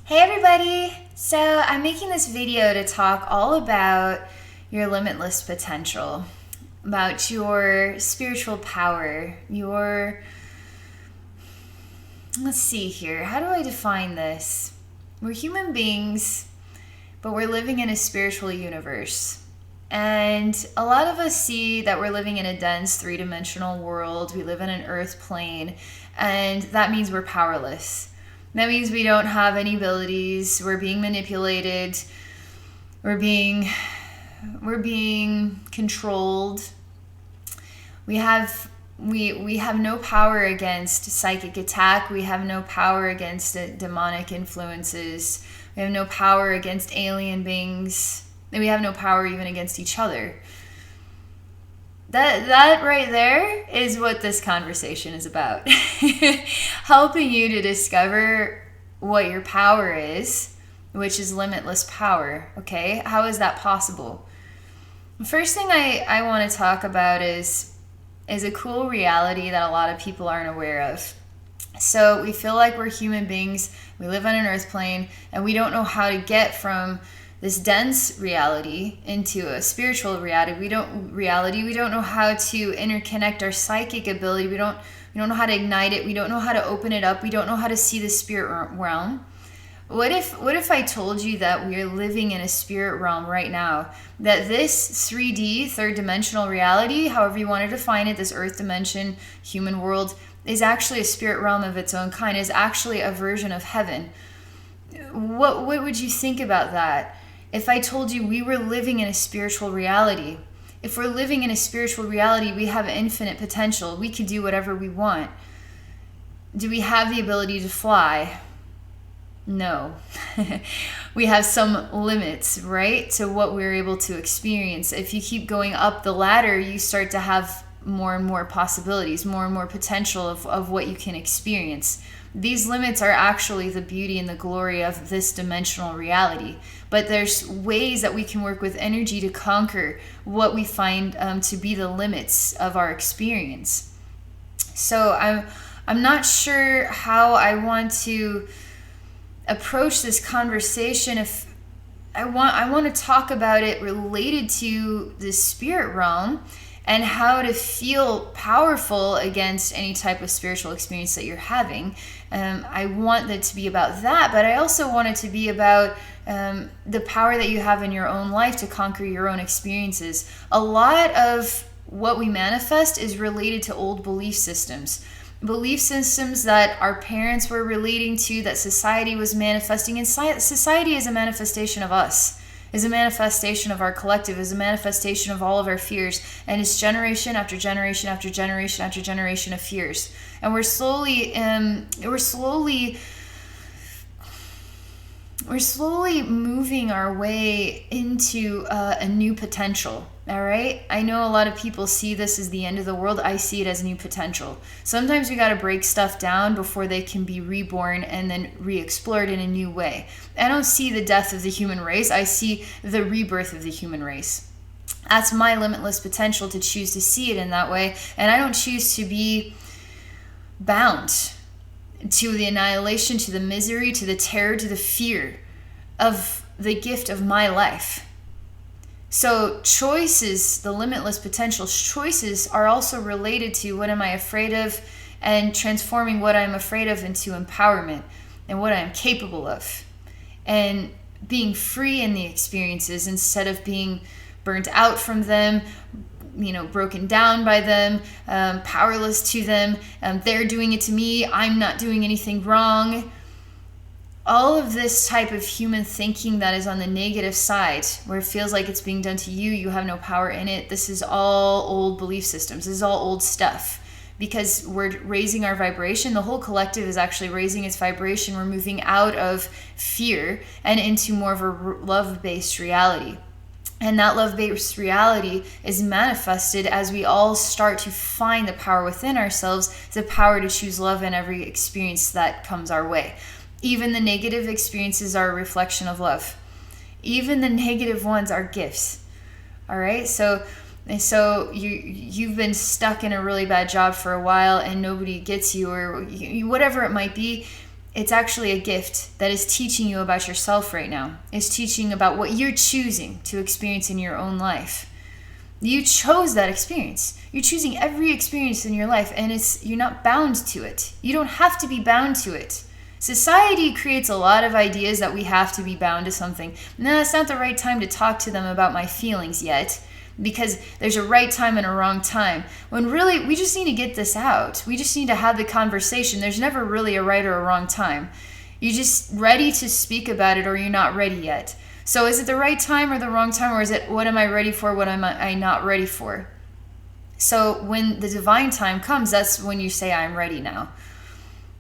Hey everybody! So I'm making this video to talk all about your limitless potential, about your spiritual power, let's see here, how do I define this? We're human beings, but we're living in a spiritual universe. And a lot of us see that we're living in a dense three-dimensional world. We live in an earth plane, and that means we're powerless. That means we don't have any abilities. We're being manipulated. We're being controlled. We have no power against psychic attack. We have no power against demonic influences. We have no power against alien beings. And we have no power even against each other. That right there is what this conversation is about. Helping you to discover what your power is, which is limitless power. Okay? How is that possible? The first thing I want to talk about is a cool reality that a lot of people aren't aware of. So we feel like we're human beings, we live on an earth plane, and we don't know how to get from this dense reality into a spiritual reality. We don't know how to interconnect our psychic ability. We don't know how to ignite it. We don't know how to open it up. We don't know how to see the spirit realm. What if I told you that we are living in a spirit realm right now? That this 3D, third dimensional reality, however you want to define it, this earth dimension, human world, is actually a spirit realm of its own kind, is actually a version of heaven. What would you think about that? If I told you we were living in a spiritual reality, if we're living in a spiritual reality, we have infinite potential. We can do whatever we want. Do we have the ability to fly? No. We have some limits, right, to what we're able to experience. If you keep going up the ladder, you start to have more and more possibilities, more and more potential of what you can experience. These limits are actually the beauty and the glory of this dimensional reality. But there's ways that we can work with energy to conquer what we find to be the limits of our experience. So I'm not sure how I want to approach this conversation. If I want to talk about it related to the spirit realm and how to feel powerful against any type of spiritual experience that you're having. I want it to be about that, but I also want it to be about the power that you have in your own life to conquer your own experiences. A lot of what we manifest is related to old belief systems that our parents were relating to, that society was manifesting. And society is a manifestation of us, is a manifestation of our collective, is a manifestation of all of our fears, and it's generation after generation after generation after generation of fears. And we're slowly moving our way into a new potential. All right? I know a lot of people see this as the end of the world. I see it as new potential. Sometimes we got to break stuff down before they can be reborn and then re-explored in a new way. I don't see the death of the human race. I see the rebirth of the human race. That's my limitless potential, to choose to see it in that way. And I don't choose to be bound to the annihilation, to the misery, to the terror, to the fear of the gift of my life. So choices, the limitless potential choices, are also related to what am I afraid of, and transforming what I'm afraid of into empowerment and what I'm capable of, and being free in the experiences instead of being burnt out from them, broken down by them, powerless to them. They're doing it to me. I'm not doing anything wrong. All of this type of human thinking that is on the negative side, where it feels like it's being done to you, you have no power in it. This is all old belief systems. This is all old stuff. Because we're raising our vibration. The whole collective is actually raising its vibration. We're moving out of fear and into more of a love-based reality. And that love-based reality is manifested as we all start to find the power within ourselves, the power to choose love in every experience that comes our way. Even the negative experiences are a reflection of love. Even the negative ones are gifts. All right? So you've been stuck in a really bad job for a while and nobody gets you, or whatever it might be. It's actually a gift that is teaching you about yourself right now. It's teaching about what you're choosing to experience in your own life. You chose that experience. You're choosing every experience in your life, and you're not bound to it. You don't have to be bound to it. Society creates a lot of ideas that we have to be bound to something. No, it's not the right time to talk to them about my feelings yet, because there's a right time and a wrong time. When really, we just need to get this out. We just need to have the conversation. There's never really a right or a wrong time. You're just ready to speak about it, or you're not ready yet. So is it the right time or the wrong time, or is it what am I ready for, what am I not ready for? So when the divine time comes, that's when you say, I'm ready now.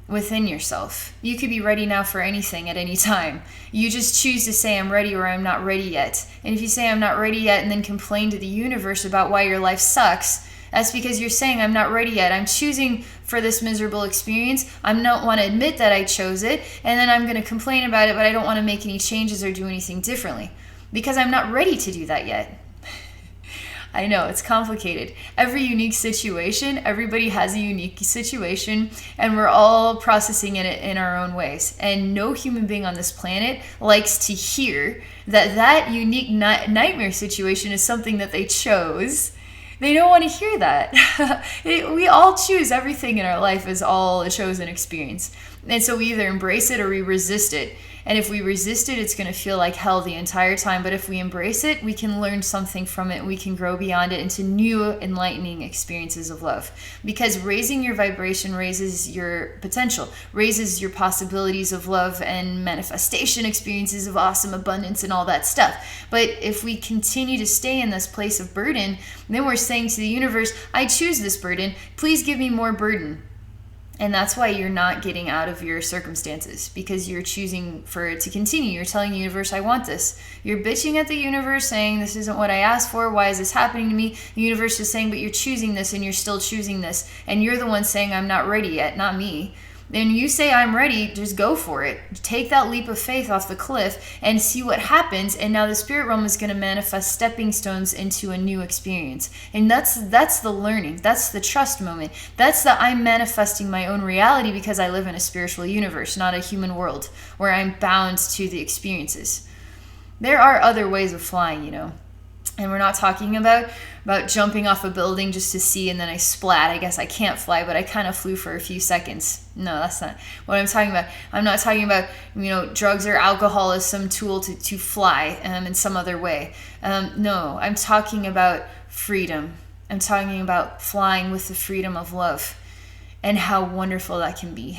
Within yourself. You could be ready now for anything at any time. You just choose to say I'm ready or I'm not ready yet. And if you say I'm not ready yet and then complain to the universe about why your life sucks, that's because you're saying I'm not ready yet. I'm choosing for this miserable experience. I don't want to admit that I chose it, and then I'm going to complain about it, but I don't want to make any changes or do anything differently because I'm not ready to do that yet. I know, it's complicated. Every unique situation, everybody has a unique situation, and we're all processing it in our own ways. And no human being on this planet likes to hear that unique nightmare situation is something that they chose. They don't want to hear that. We all choose everything in our life as all a chosen experience. And so we either embrace it or we resist it. And if we resist it, it's going to feel like hell the entire time. But if we embrace it, we can learn something from it. We can grow beyond it into new enlightening experiences of love. Because raising your vibration raises your potential, raises your possibilities of love and manifestation experiences of awesome abundance and all that stuff. But if we continue to stay in this place of burden, then we're saying to the universe, I choose this burden. Please give me more burden. And that's why you're not getting out of your circumstances, because you're choosing for it to continue. You're telling the universe, I want this. You're bitching at the universe saying, this isn't what I asked for. Why is this happening to me? The universe is saying, but you're choosing this and you're still choosing this. And you're the one saying, I'm not ready yet, not me. Then you say, I'm ready, just go for it. Take that leap of faith off the cliff and see what happens. And now the spirit realm is going to manifest stepping stones into a new experience. And that's the learning. That's the trust moment. That's the I'm manifesting my own reality because I live in a spiritual universe, not a human world where I'm bound to the experiences. There are other ways of flying, you know. And we're not talking about jumping off a building just to see and then I splat. I guess I can't fly, but I kind of flew for a few seconds. No, that's not what I'm talking about. I'm not talking about, drugs or alcohol as some tool to fly in some other way. No, I'm talking about freedom. I'm talking about flying with the freedom of love and how wonderful that can be.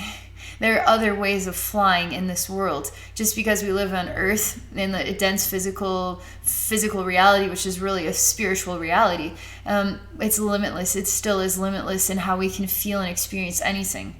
There are other ways of flying in this world. Just because we live on Earth in a dense physical reality, which is really a spiritual reality, it's limitless. It still is limitless in how we can feel and experience anything.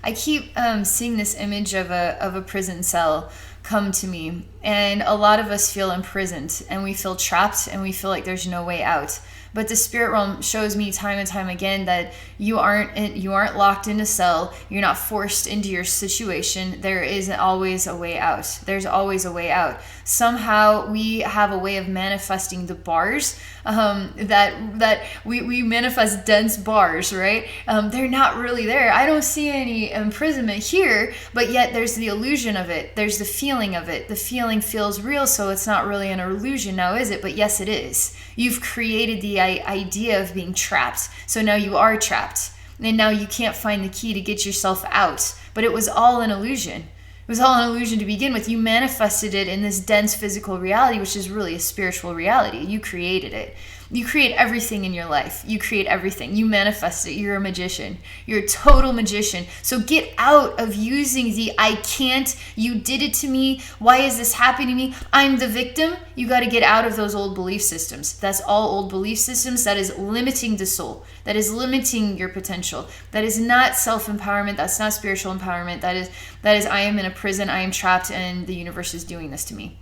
I keep seeing this image of a prison cell come to me, and a lot of us feel imprisoned and we feel trapped and we feel like there's no way out. But the spirit realm shows me time and time again that you aren't locked in a cell. You're not forced into your situation. There is always a way out. There's always a way out. Somehow we have a way of manifesting the bars that we manifest dense bars, right? They're not really there. I don't see any imprisonment here, but yet there's the illusion of it. There's the feeling of it. The feeling feels real, so it's not really an illusion now, is it? But yes, it is. You've created the idea of being trapped. So now you are trapped. And now you can't find the key to get yourself out. But it was all an illusion. It was all an illusion to begin with. You manifested it in this dense physical reality, which is really a spiritual reality. You created it. You create everything in your life. You create everything. You manifest it. You're a magician. You're a total magician. So get out of using the I can't, you did it to me, why is this happening to me, I'm the victim. You got to get out of those old belief systems. That's all old belief systems. That is limiting the soul. That is limiting your potential. That is not self-empowerment. That's not spiritual empowerment. That is I am in a prison. I am trapped and the universe is doing this to me.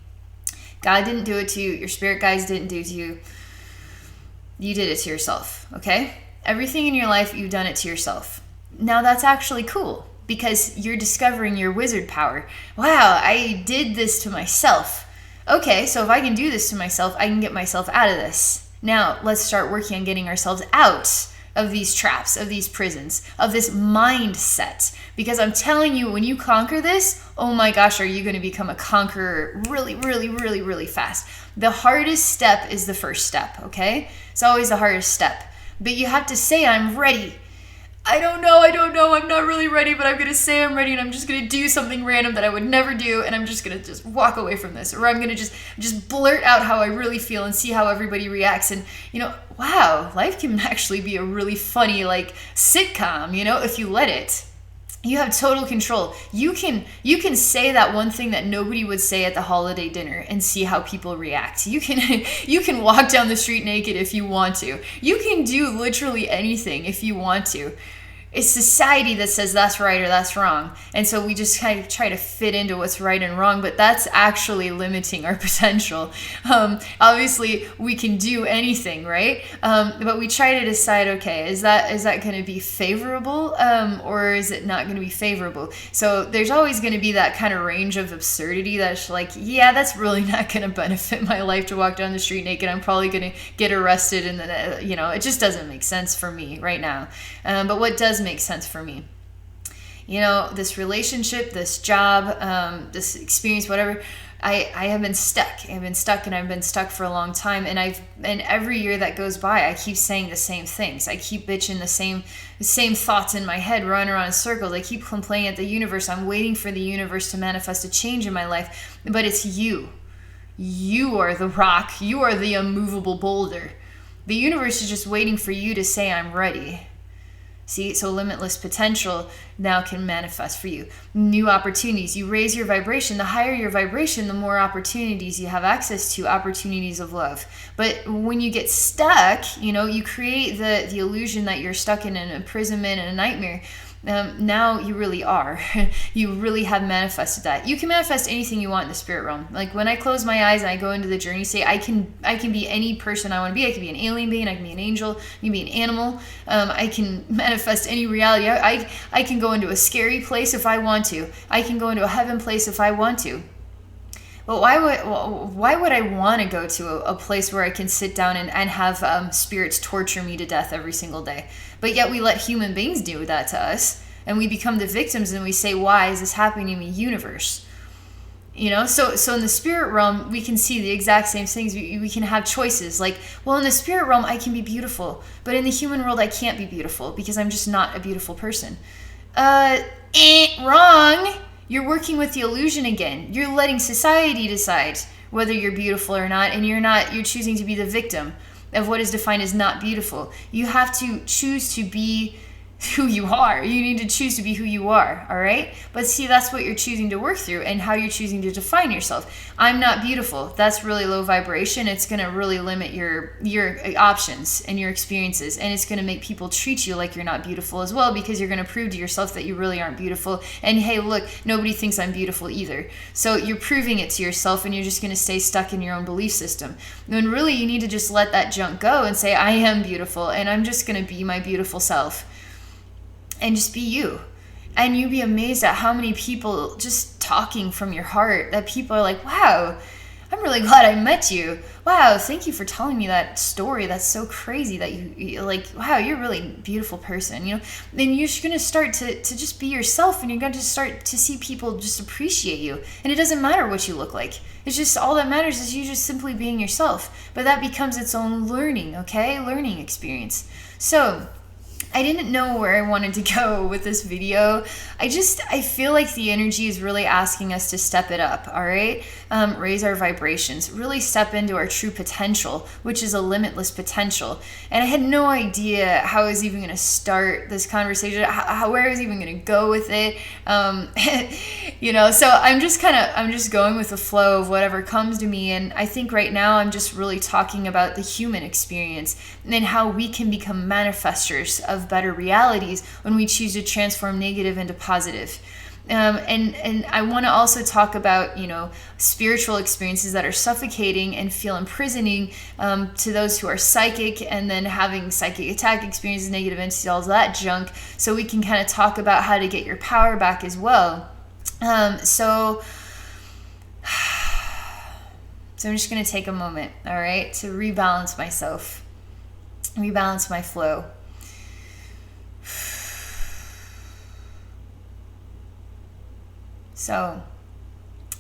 God didn't do it to you. Your spirit guides didn't do it to you. You did it to yourself, okay? Everything in your life, you've done it to yourself. Now that's actually cool because you're discovering your wizard power. Wow, I did this to myself. Okay, so if I can do this to myself, I can get myself out of this. Now let's start working on getting ourselves out of these traps, of these prisons, of this mindset. Because I'm telling you, when you conquer this, oh my gosh, are you going to become a conqueror really, really, really, really fast. The hardest step is the first step, okay? It's always the hardest step. But you have to say, I'm ready. I don't know, I'm not really ready, but I'm going to say I'm ready, and I'm just going to do something random that I would never do, and I'm just going to just walk away from this, or I'm going to just blurt out how I really feel and see how everybody reacts. And, wow, life can actually be a really funny, like, sitcom, if you let it. You have total control. You can say that one thing that nobody would say at the holiday dinner and see how people react. You can walk down the street naked if you want to. You can do literally anything if you want to. It's society that says that's right or that's wrong. And so we just kind of try to fit into what's right and wrong, but that's actually limiting our potential. Obviously, we can do anything, right? But we try to decide, okay, is that going to be favorable or is it not going to be favorable? So there's always going to be that kind of range of absurdity that's like, yeah, that's really not going to benefit my life to walk down the street naked. I'm probably going to get arrested, and then, it just doesn't make sense for me right now. But what does make sense for me, this relationship, this job, this experience, whatever, I have been stuck. I've been stuck for a long time, and every year that goes by, I keep saying the same things. I keep bitching the same thoughts in my head, running around in circles. I keep complaining at the universe. I'm waiting for the universe to manifest a change in my life, but it's you. You are the rock. You are the immovable boulder. The universe is just waiting for you to say, I'm ready. See, so limitless potential now can manifest for you. New opportunities. You raise your vibration. The higher your vibration, the more opportunities you have access to, opportunities of love. But when you get stuck, you create the illusion that you're stuck in an imprisonment and a nightmare. Now you really are. You really have manifested that. You can manifest anything you want in the spirit realm. Like when I close my eyes and I go into the journey state, I can be any person I want to be. I can be an alien being. I can be an angel. I can be an animal. I can manifest any reality. I can go into a scary place if I want to. I can go into a heaven place if I want to. But why would I want to go to a place where I can sit down and have spirits torture me to death every single day? But yet we let human beings do that to us, and we become the victims, and we say, why is this happening in the universe? So in the spirit realm, we can see the exact same things. We can have choices. Like, well, in the spirit realm, I can be beautiful, but in the human world, I can't be beautiful because I'm just not a beautiful person. Wrong. You're working with the illusion again. You're letting society decide whether you're beautiful or not, and you're choosing to be the victim of what is defined as not beautiful. You have to choose to be who you are. You need to choose to be who you are, all right? But see, that's what you're choosing to work through and how you're choosing to define yourself. I'm not beautiful. That's really low vibration. It's going to really limit your options and your experiences, and it's going to make people treat you like you're not beautiful as well, because you're going to prove to yourself that you really aren't beautiful. And hey, look, nobody thinks I'm beautiful either. So you're proving it to yourself, and you're just going to stay stuck in your own belief system. When really you need to just let that junk go and say, I am beautiful, and I'm just going to be my beautiful self. And just be you. And you'd be amazed at how many people just talking from your heart, that people are like, wow, I'm really glad I met you. Wow, thank you for telling me that story. That's so crazy that you like, wow, you're a really beautiful person, Then you're just going to start to just be yourself, and you're going to start to see people just appreciate you. And it doesn't matter what you look like. It's just all that matters is you just simply being yourself. But that becomes its own learning, okay? Learning experience. So I didn't know where I wanted to go with this video. I feel like the energy is really asking us to step it up, all right? Raise our vibrations, really step into our true potential, which is a limitless potential. And I had no idea how I was even going to start this conversation, where I was even going to go with it. So I'm just going with the flow of whatever comes to me. And I think right now I'm just really talking about the human experience and how we can become manifestors of better realities when we choose to transform negative into positive. And I want to also talk about, spiritual experiences that are suffocating and feel imprisoning to those who are psychic, and then having psychic attack experiences, negative entities, all that junk. So we can kind of talk about how to get your power back as well. So I'm just going to take a moment, all right, to rebalance myself, rebalance my flow. So,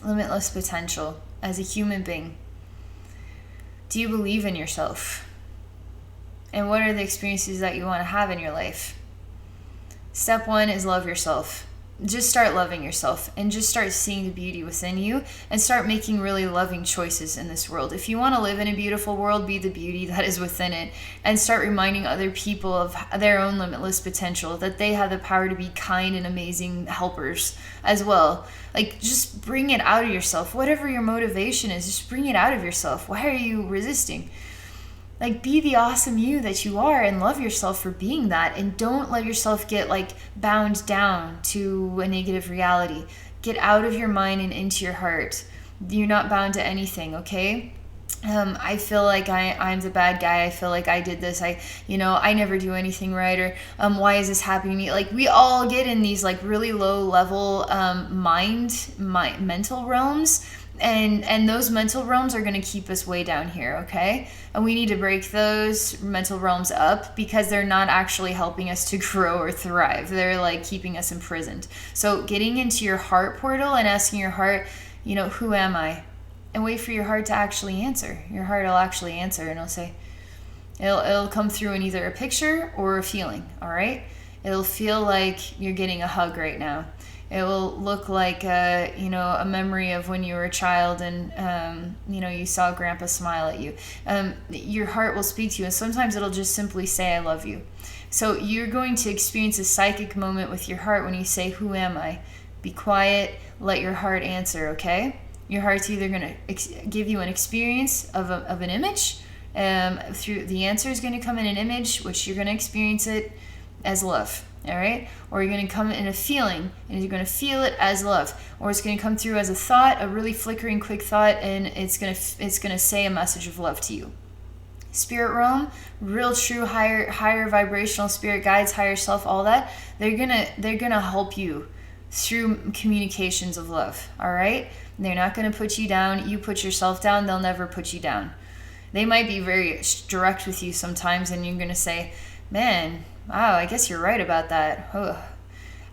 limitless potential as a human being. Do you believe in yourself? And what are the experiences that you want to have in your life? Step 1 is love yourself. Just start loving yourself and just start seeing the beauty within you and start making really loving choices in this world. If you want to live in a beautiful world, be the beauty that is within it and start reminding other people of their own limitless potential, that they have the power to be kind and amazing helpers as well. Like, just bring it out of yourself. Whatever your motivation is, just bring it out of yourself. Why are you resisting? Like, be the awesome you that you are and love yourself for being that, and don't let yourself get like bound down to a negative reality. Get out of your mind and into your heart. You're not bound to anything, okay? I feel like I'm the bad guy. I feel like I did this. I never do anything right, or why is this happening to me? Like, we all get in these like really low level mental realms. And those mental realms are going to keep us way down here, okay? And we need to break those mental realms up because they're not actually helping us to grow or thrive. They're like keeping us imprisoned. So getting into your heart portal and asking your heart, who am I? And wait for your heart to actually answer. Your heart will actually answer, and it'll say, it'll come through in either a picture or a feeling, all right? It'll feel like you're getting a hug right now. It will look like a memory of when you were a child and you saw grandpa smile at you. Your heart will speak to you, and sometimes it'll just simply say, I love you. So you're going to experience a psychic moment with your heart when you say, who am I? Be quiet, let your heart answer, okay? Your heart's either going to give you an experience of an image. Through the answer is going to come in an image, which you're going to experience it as love. All right? Or you're going to come in a feeling, and you're going to feel it as love. Or it's going to come through as a thought, a really flickering, quick thought, and it's going to say a message of love to you. Spirit realm, real, true, higher vibrational spirit guides, higher self, all that. They're gonna help you through communications of love. All right? They're not going to put you down. You put yourself down. They'll never put you down. They might be very direct with you sometimes, and you're going to say, man, wow, I guess you're right about that. Ugh.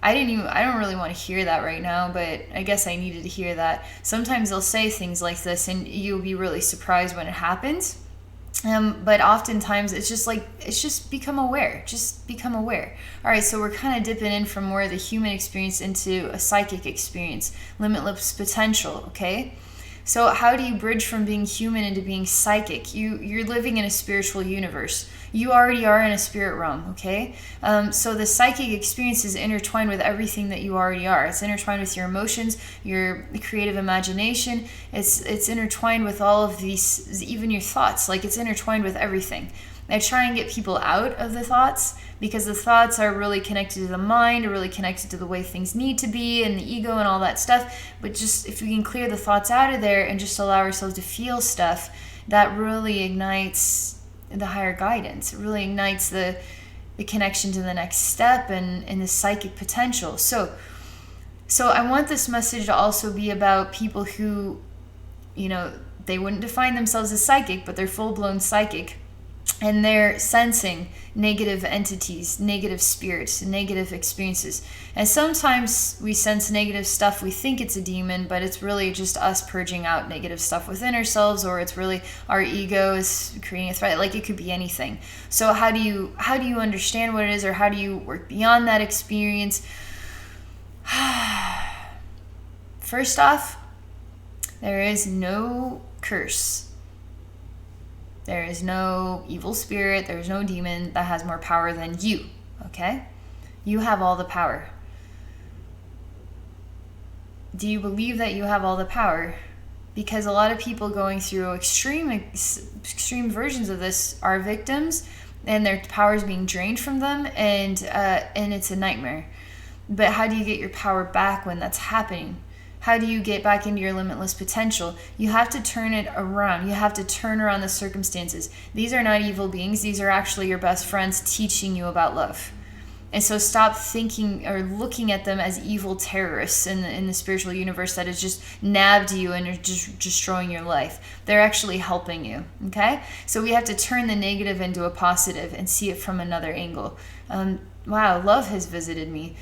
I don't really want to hear that right now, but I guess I needed to hear that. Sometimes they'll say things like this, and you'll be really surprised when it happens. But oftentimes it's just become aware. Just become aware. All right, so we're kind of dipping in from more of the human experience into a psychic experience, limitless potential, okay? So how do you bridge from being human into being psychic? You're living in a spiritual universe. You already are in a spirit realm, okay? So the psychic experience is intertwined with everything that you already are. It's intertwined with your emotions, your creative imagination. It's intertwined with all of these, even your thoughts. Like, it's intertwined with everything. I try and get people out of the thoughts because the thoughts are really connected to the mind, are really connected to the way things need to be and the ego and all that stuff. But just if we can clear the thoughts out of there and just allow ourselves to feel stuff, that really ignites the higher guidance. It really ignites the connection to the next step and the psychic potential. So I want this message to also be about people who, they wouldn't define themselves as psychic, but they're full-blown psychic. And they're sensing negative entities, negative spirits, negative experiences. And sometimes we sense negative stuff. We think it's a demon, but it's really just us purging out negative stuff within ourselves, or it's really our ego is creating a threat. Like, it could be anything. So how do you understand what it is, or how do you work beyond that experience? First off, there is no curse. There is no evil spirit, there's no demon that has more power than you, okay? You have all the power. Do you believe that you have all the power? Because a lot of people going through extreme versions of this are victims, and their power is being drained from them, and it's a nightmare. But how do you get your power back when that's happening? How do you get back into your limitless potential? You have to turn it around. You have to turn around the circumstances. These are not evil beings. These are actually your best friends teaching you about love. And so stop thinking or looking at them as evil terrorists in the spiritual universe that has just nabbed you and are just destroying your life. They're actually helping you, okay? So we have to turn the negative into a positive and see it from another angle. wow, love has visited me.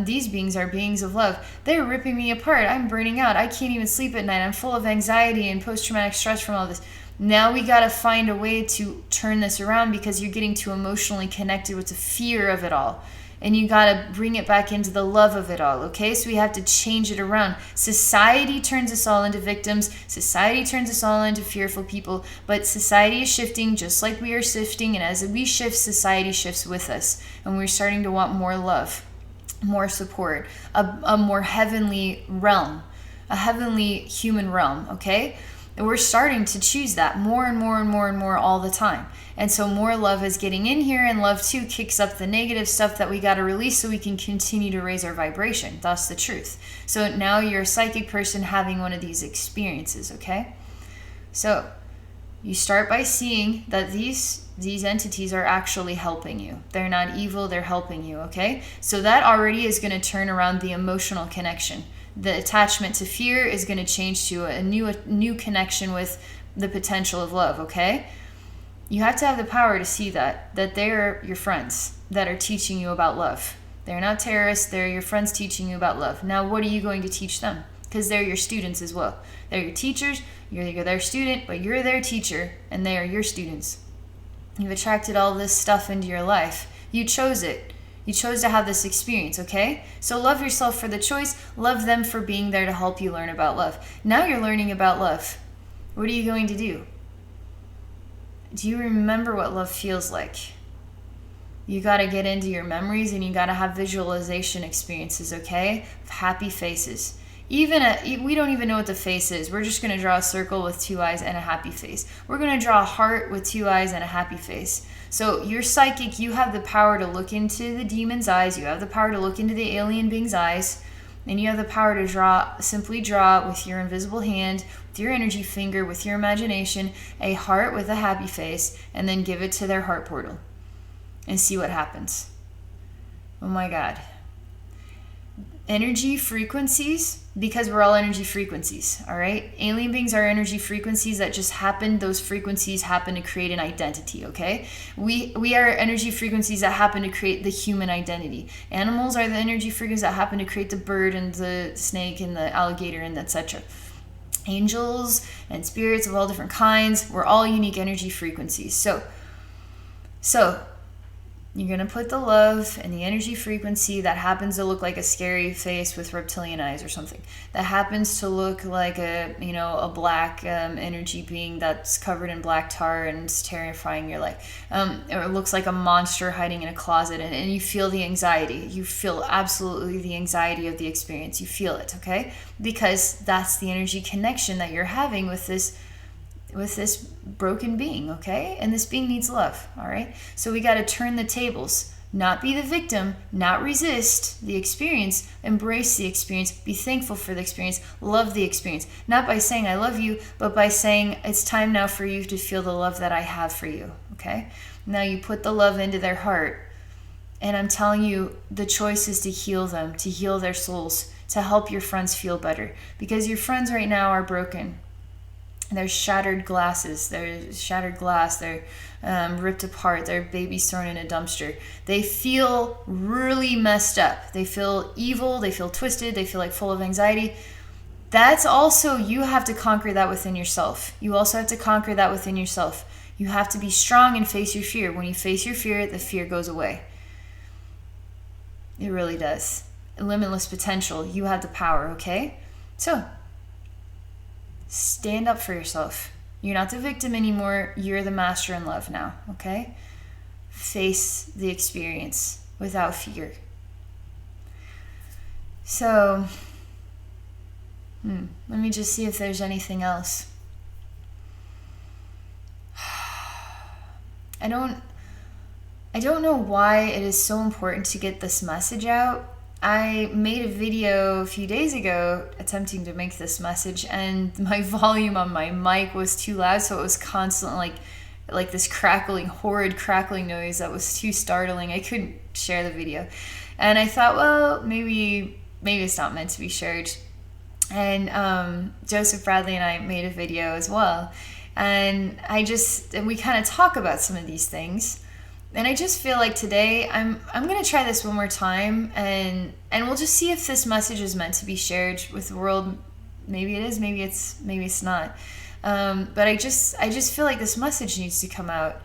These beings are beings of love. They're ripping me apart. I'm burning out. I can't even sleep at night. I'm full of anxiety and post-traumatic stress from all this. Now we got to find a way to turn this around, because you're getting too emotionally connected with the fear of it all. And you got to bring it back into the love of it all, okay? So we have to change it around. Society turns us all into victims. Society turns us all into fearful people. But society is shifting just like we are shifting. And as we shift, society shifts with us. And we're starting to want more love, more support, a more heavenly realm, a heavenly human realm, okay? And we're starting to choose that more and more and more and more all the time. And so more love is getting in here, and love too kicks up the negative stuff that we got to release so we can continue to raise our vibration. That's the truth. So now you're a psychic person having one of these experiences, okay? So you start by seeing that these entities are actually helping you. They're not evil, they're helping you, okay? So that already is going to turn around the emotional connection. The attachment to fear is going to change to a new connection with the potential of love, okay? You have to have the power to see that they're your friends that are teaching you about love. They're not terrorists, they're your friends teaching you about love. Now, what are you going to teach them? Because they're your students as well. They're your teachers, you're their student, but you're their teacher, and they are your students. You've attracted all this stuff into your life. You chose it. You chose to have this experience, okay? So love yourself for the choice. Love them for being there to help you learn about love. Now you're learning about love. What are you going to do? Do you remember what love feels like? You got to get into your memories, and you got to have visualization experiences, okay? Happy faces. We don't even know what the face is. We're just going to draw a circle with 2 eyes and a happy face. We're going to draw a heart with 2 eyes and a happy face. So you're psychic. You have the power to look into the demon's eyes. You have the power to look into the alien being's eyes. And you have the power to simply draw with your invisible hand, with your energy finger, with your imagination, a heart with a happy face, and then give it to their heart portal and see what happens. Oh my God. Energy frequencies, because we're all energy frequencies, all right? Alien beings are energy frequencies that just happen, those frequencies happen to create an identity, okay? We are energy frequencies that happen to create the human identity. Animals are the energy frequencies that happen to create the bird and the snake and the alligator and etc. Angels and spirits of all different kinds, we're all unique energy frequencies. So you're going to put the love and the energy frequency that happens to look like a scary face with reptilian eyes or something. That happens to look like a black energy being that's covered in black tar and is terrifying your life. Or it looks like a monster hiding in a closet, and you feel the anxiety. You feel absolutely the anxiety of the experience. You feel it, okay? Because that's the energy connection that you're having with this broken being, okay? And this being needs love, all right? So we got to turn the tables, not be the victim, not resist the experience, embrace the experience, be thankful for the experience, love the experience. Not by saying I love you, but by saying it's time now for you to feel the love that I have for you, okay? Now you put the love into their heart, and I'm telling you, the choice is to heal them, to heal their souls, to help your friends feel better, because your friends right now are broken. There's shattered glasses, there's shattered glass, they're ripped apart, their babies thrown in a dumpster. They feel really messed up. They feel evil, they feel twisted, they feel like full of anxiety. That's also, you have to conquer that within yourself. You also have to conquer that within yourself. You have to be strong and face your fear. When you face your fear, the fear goes away. It really does. Limitless potential. You have the power, okay? So, stand up for yourself. You're not the victim anymore. You're the master in love now, okay? Face the experience without fear. So, let me just see if there's anything else. I don't know why it is so important to get this message out. I made a video a few days ago attempting to make this message, and my volume on my mic was too loud, so it was constantly like this crackling, horrid crackling noise that was too startling. I couldn't share the video. And I thought, well, maybe it's not meant to be shared. And Joseph Bradley and I made a video as well. And we kind of talk about some of these things. And I just feel like today I'm gonna try this one more time, and we'll just see if this message is meant to be shared with the world. Maybe it is, maybe it's not. But I just feel like this message needs to come out.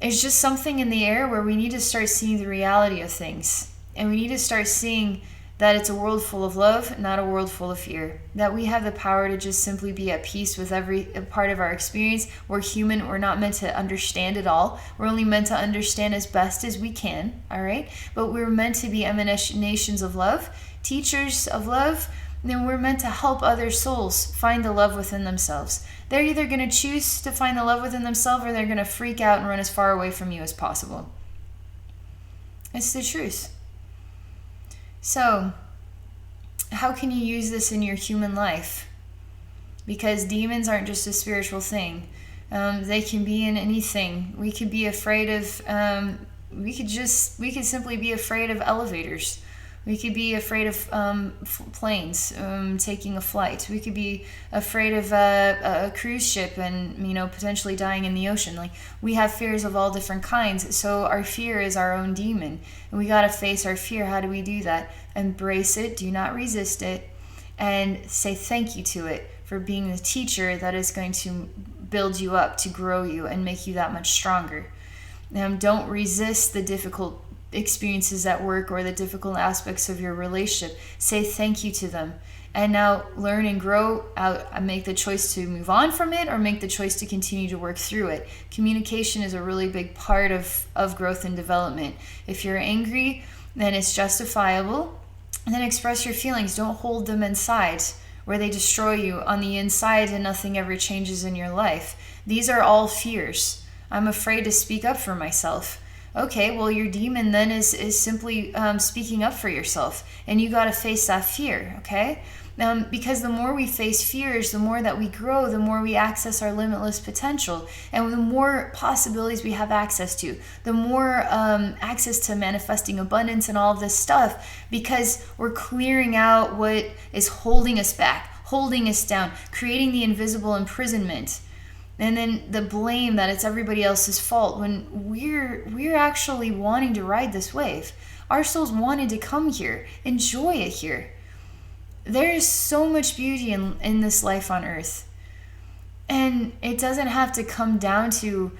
It's just something in the air where we need to start seeing the reality of things, and we need to start seeing that it's a world full of love, not a world full of fear. That we have the power to just simply be at peace with every part of our experience. We're human. We're not meant to understand it all. We're only meant to understand as best as we can, all right? But we're meant to be emanations of love, teachers of love, and then we're meant to help other souls find the love within themselves. They're either going to choose to find the love within themselves, or they're going to freak out and run as far away from you as possible. It's the truth. So, how can you use this in your human life? Because demons aren't just a spiritual thing. They can be in anything. We could be afraid of, we could simply be afraid of elevators. We could be afraid of planes, taking a flight. We could be afraid of a cruise ship and, potentially dying in the ocean. Like, we have fears of all different kinds. So our fear is our own demon. And we got to face our fear. How do we do that? Embrace it. Do not resist it. And say thank you to it for being the teacher that is going to build you up, to grow you, and make you that much stronger. Don't resist the difficult experiences at work or the difficult aspects of your relationship. Say thank you to them, and now learn and grow out and make the choice to move on from it, or make the choice to continue to work through it. Communication is a really big part of growth and development. If you're angry, then it's justifiable, and then express your feelings. Don't hold them inside where they destroy you on the inside and nothing ever changes in your life. These are all fears. I'm afraid to speak up for myself. Okay, well, your demon then is simply speaking up for yourself, and you got to face that fear, okay? Because the more we face fears, the more that we grow, the more we access our limitless potential, and the more possibilities we have access to, the more access to manifesting abundance and all of this stuff, because we're clearing out what is holding us back, holding us down, creating the invisible imprisonment. And then the blame that it's everybody else's fault, when we're actually wanting to ride this wave. Our souls wanted to come here, enjoy it here. There is so much beauty in this life on earth. And it doesn't have to come down to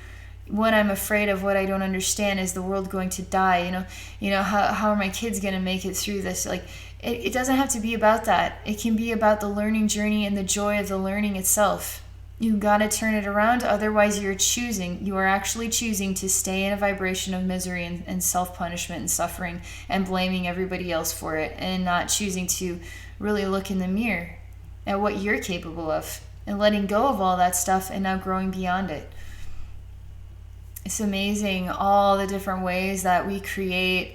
what I'm afraid of, what I don't understand. Is the world going to die? How are my kids going to make it through this? Like, it doesn't have to be about that. It can be about the learning journey and the joy of the learning itself. You got to turn it around. Otherwise, you are actually choosing to stay in a vibration of misery and self-punishment and suffering, and blaming everybody else for it, and not choosing to really look in the mirror at what you're capable of, and letting go of all that stuff, and now growing beyond it. It's amazing all the different ways that we create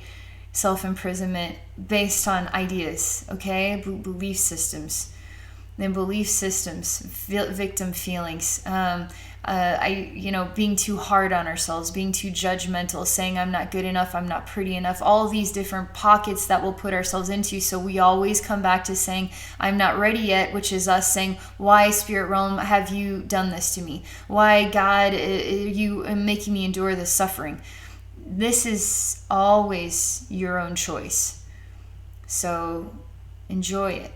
self-imprisonment based on ideas, okay? Belief systems. Then belief systems, victim feelings, being too hard on ourselves, being too judgmental, saying I'm not good enough, I'm not pretty enough, all these different pockets that we'll put ourselves into. So we always come back to saying I'm not ready yet, which is us saying, why, spirit realm, have you done this to me? Why, God, you making me endure this suffering? This is always your own choice. So enjoy it.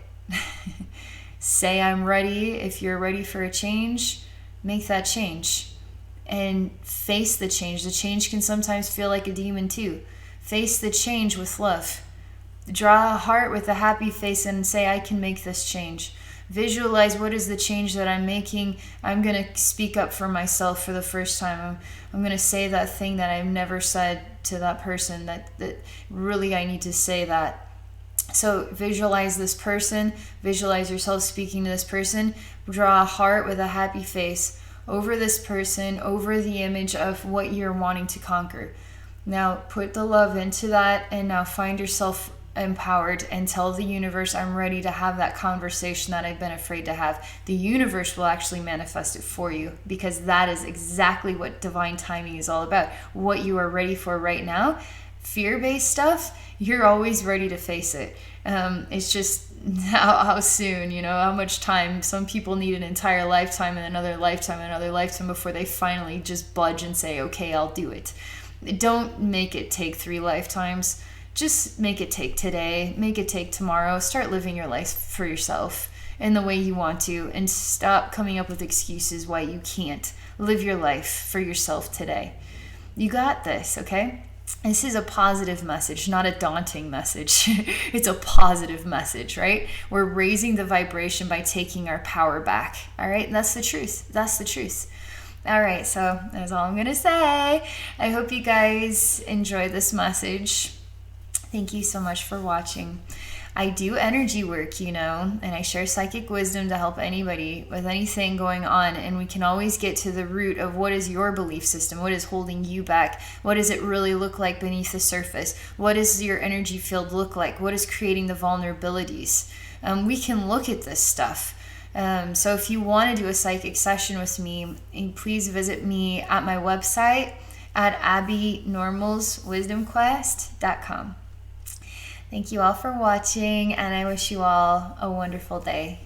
Say I'm ready. If you're ready for a change, make that change and face the change. The change can sometimes feel like a demon too. Face the change with love. Draw a heart with a happy face and say, I can make this change. Visualize what is the change that I'm making. I'm going to speak up for myself for the first time. I'm going to say that thing that I've never said to that person, that really I need to say that. So visualize this person, visualize yourself speaking to this person, draw a heart with a happy face over this person, over the image of what you're wanting to conquer. Now put the love into that, and now find yourself empowered and tell the universe, I'm ready to have that conversation that I've been afraid to have. The universe will actually manifest it for you, because that is exactly what divine timing is all about. What you are ready for right now, fear-based stuff, you're always ready to face it. It's just how soon, how much time. Some people need an entire lifetime and another lifetime before they finally just budge and say, okay, I'll do it. Don't make it take 3 lifetimes. Just make it take today, make it take tomorrow. Start living your life for yourself in the way you want to, and stop coming up with excuses why you can't live your life for yourself today. You got this, okay? This is a positive message, not a daunting message. It's a positive message, right? We're raising the vibration by taking our power back, all right? That's the truth. That's the truth. All right, so that's all I'm going to say. I hope you guys enjoy this message. Thank you so much for watching. I do energy work, and I share psychic wisdom to help anybody with anything going on. And we can always get to the root of what is your belief system? What is holding you back? What does it really look like beneath the surface? What does your energy field look like? What is creating the vulnerabilities? We can look at this stuff. So if you want to do a psychic session with me, please visit me at my website at abbynormalswisdomquest.com. Thank you all for watching, and I wish you all a wonderful day.